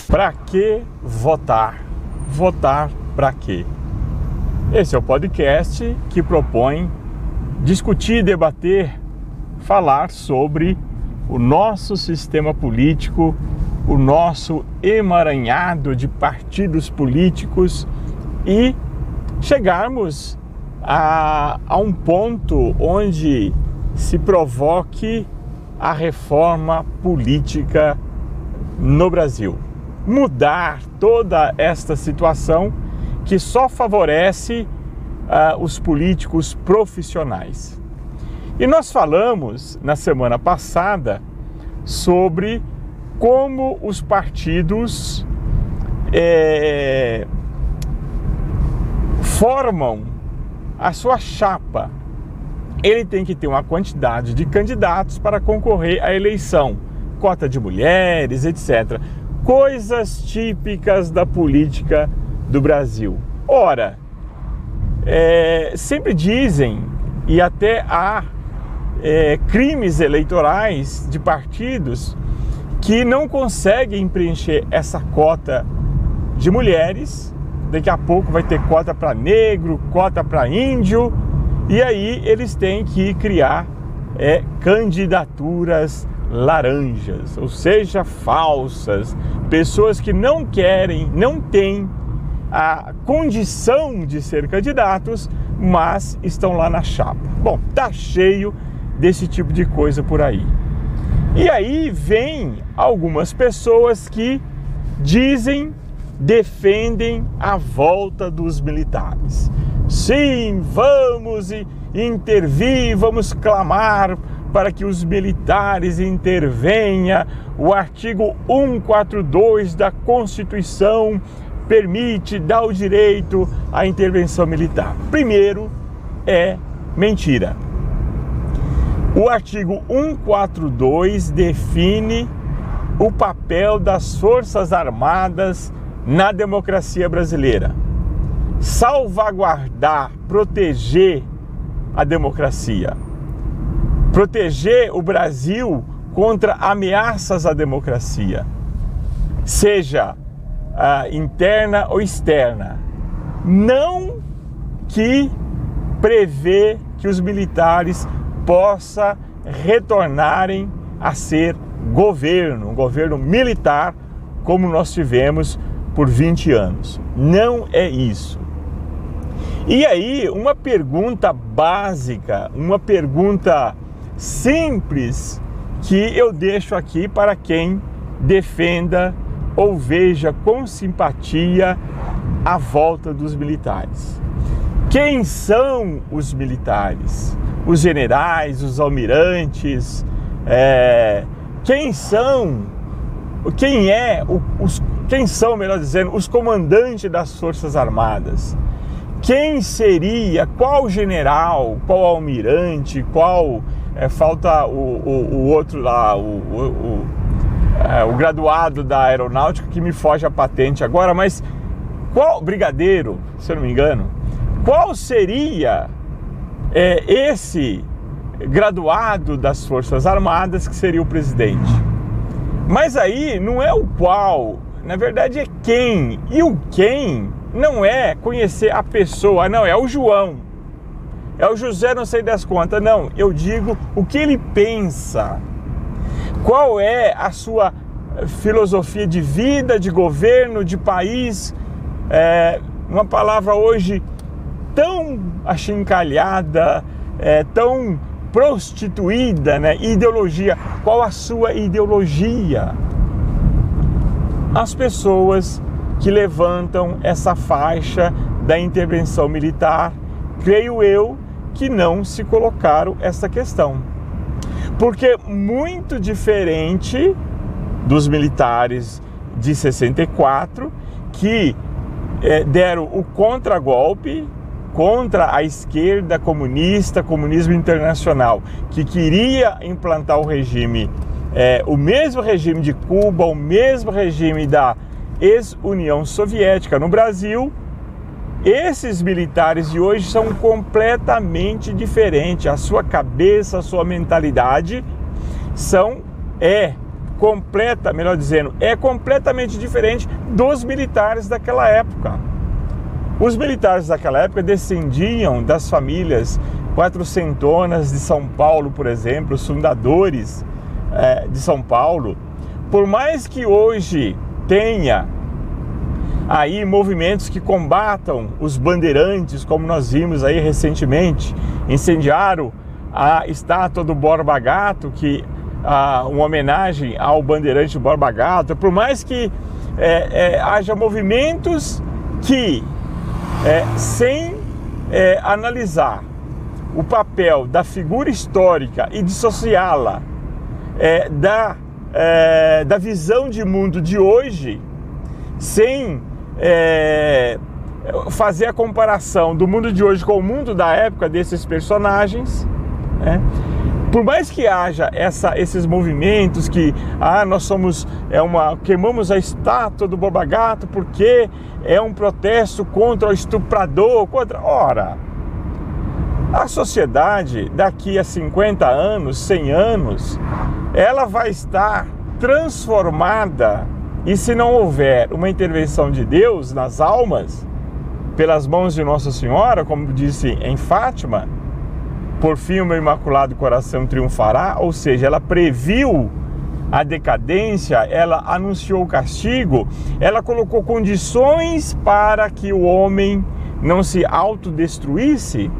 Para que votar? Votar para quê? Esse é o podcast que propõe discutir, debater, falar sobre o nosso sistema político, o nosso emaranhado de partidos políticos e chegarmos a um ponto onde se provoque a reforma política no Brasil. Mudar toda esta situação que só favorece os políticos profissionais. E nós falamos na semana passada sobre como os partidos formam a sua chapa. Ele tem que ter uma quantidade de candidatos para concorrer à eleição, cota de mulheres, etc. Coisas típicas da política do Brasil. Ora, sempre dizem, e até há crimes eleitorais de partidos que não conseguem preencher essa cota de mulheres. Daqui a pouco vai ter cota para negro, cota para índio, e aí eles têm que criar candidaturas laranjas, ou seja, falsas, pessoas que não querem, não têm a condição de ser candidatos, mas estão lá na chapa. Bom, tá cheio desse tipo de coisa por aí. E aí vem algumas pessoas que defendem a volta dos militares. Sim, vamos intervir, vamos clamar para que os militares intervenham. O artigo 142 da Constituição dá o direito à intervenção militar. Primeiro, é mentira. O artigo 142 define o papel das Forças Armadas na democracia brasileira. Salvaguardar, proteger a democracia. Proteger o Brasil contra ameaças à democracia, seja interna ou externa. Não que prevê que os militares possam retornarem a ser um governo militar, como nós tivemos por 20 anos. Não é isso. E aí, uma pergunta básica, uma pergunta simples que eu deixo aqui para quem defenda ou veja com simpatia a volta dos militares. Quem são os militares? Os generais, os almirantes? Quem são, melhor dizendo, os comandantes das Forças Armadas? Quem seria, qual general, qual almirante, falta o outro lá, o graduado da aeronáutica, que me foge a patente agora, mas qual brigadeiro, se eu não me engano, qual seria esse graduado das Forças Armadas que seria o presidente? Mas aí não é o qual, na verdade é quem, e o quem não é conhecer a pessoa, não, é o João, é o José não sei das quantas, não, eu digo o que ele pensa, qual é a sua filosofia de vida, de governo, de país, uma palavra hoje tão achincalhada, tão prostituída, né? Ideologia, qual a sua ideologia? As pessoas que levantam essa faixa da intervenção militar, creio eu, que não se colocaram essa questão. Porque muito diferente dos militares de 64, que deram o contragolpe contra a esquerda comunista, comunismo internacional, que queria implantar o regime, o mesmo regime de Cuba, o mesmo regime da ex-União Soviética no Brasil. Esses militares de hoje são completamente diferentes. A sua cabeça, a sua mentalidade é completamente diferente dos militares daquela época. Os militares daquela época descendiam das famílias quatrocentonas de São Paulo, por exemplo, os fundadores de São Paulo. Por mais que hoje tenha aí movimentos que combatam os bandeirantes, como nós vimos aí recentemente, incendiaram a estátua do Borba Gato, que uma homenagem ao bandeirante Borba Gato. Por mais que haja movimentos que, sem analisar o papel da figura histórica e dissociá-la da visão de mundo de hoje, sem fazer a comparação do mundo de hoje com o mundo da época desses personagens, por mais que haja esses movimentos que nós somos queimamos a estátua do Borba Gato porque é um protesto contra o estuprador, ora, a sociedade daqui a 50 anos, 100 anos, ela vai estar transformada, e se não houver uma intervenção de Deus nas almas, pelas mãos de Nossa Senhora, como disse em Fátima, por fim o meu Imaculado Coração triunfará, ou seja, ela previu a decadência, ela anunciou o castigo, ela colocou condições para que o homem não se autodestruísse,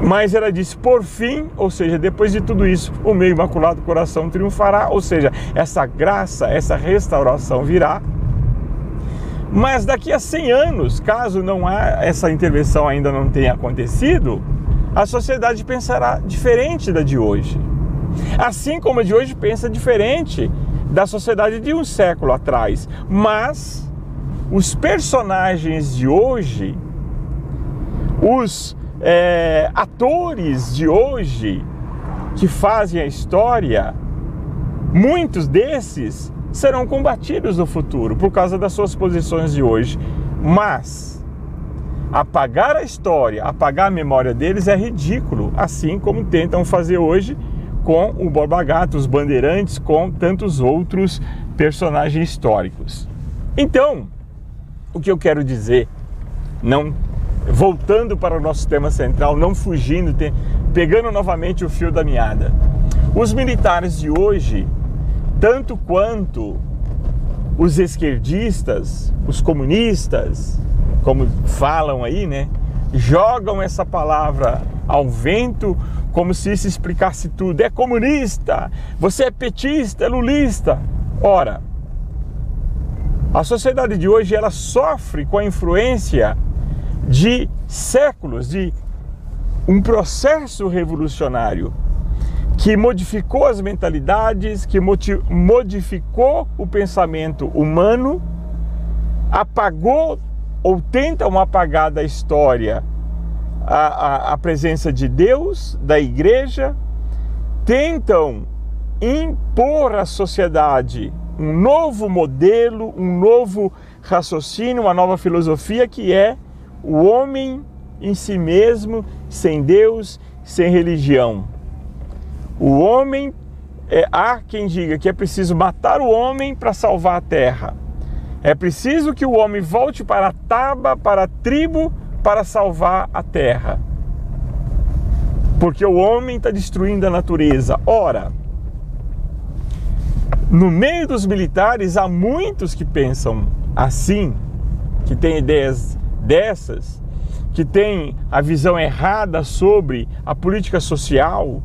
mas ela disse, por fim, ou seja, depois de tudo isso, o meu Imaculado Coração triunfará, ou seja, essa graça, essa restauração virá. Mas daqui a 100 anos, caso essa intervenção ainda não tenha acontecido, a sociedade pensará diferente da de hoje. Assim como a de hoje pensa diferente da sociedade de um século atrás. Mas os personagens de hoje, os atores de hoje que fazem a história, muitos desses serão combatidos no futuro por causa das suas posições de hoje. Mas apagar a história, apagar a memória deles é ridículo, assim como tentam fazer hoje com o Borba Gato, os bandeirantes, com tantos outros personagens históricos. Então, o que eu quero dizer, voltando para o nosso tema central, não fugindo, pegando novamente o fio da meada, os militares de hoje, tanto quanto os esquerdistas, os comunistas, como falam aí, jogam essa palavra ao vento como se isso explicasse tudo. É comunista, você é petista, é lulista. Ora, a sociedade de hoje, ela sofre com a influência de séculos, de um processo revolucionário que modificou as mentalidades, que modificou o pensamento humano, apagou ou tentam apagar da história a presença de Deus, da igreja, tentam impor à sociedade um novo modelo, um novo raciocínio, uma nova filosofia, que é o homem em si mesmo, sem Deus, sem religião. O homem, há quem diga que é preciso matar o homem para salvar a terra. É preciso que o homem volte para a taba, para a tribo, para salvar a terra. Porque o homem está destruindo a natureza. Ora, no meio dos militares há muitos que pensam assim, que têm ideias dessas, que têm a visão errada sobre a política social,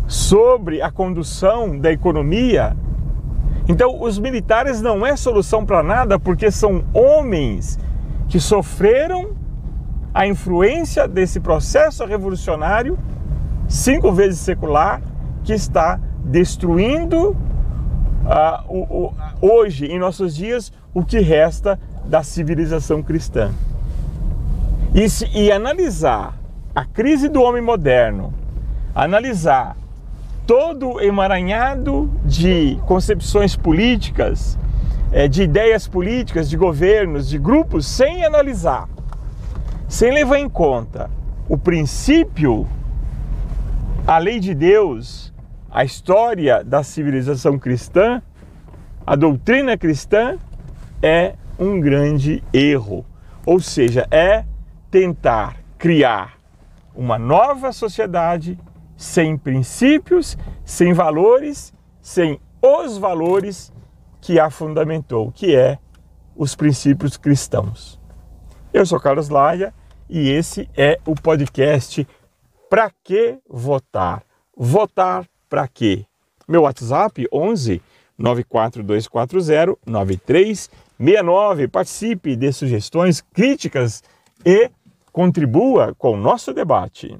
sobre a condução da economia. Então, os militares não é solução para nada, porque são homens que sofreram a influência desse processo revolucionário 5 vezes secular, que está destruindo hoje, em nossos dias, o que resta da civilização cristã. E analisar a crise do homem moderno, analisar todo o emaranhado de concepções políticas, de ideias políticas, de governos, de grupos, sem analisar, sem levar em conta o princípio, a lei de Deus, a história da civilização cristã, a doutrina cristã é um grande erro. Ou seja, é tentar criar uma nova sociedade sem princípios, sem valores, sem os valores que a fundamentou, que é os princípios cristãos. Eu sou Carlos Laia e esse é o podcast Pra Que Votar? Votar pra quê? Meu WhatsApp 11 94240 9369. Participe de sugestões, críticas e contribua com o nosso debate.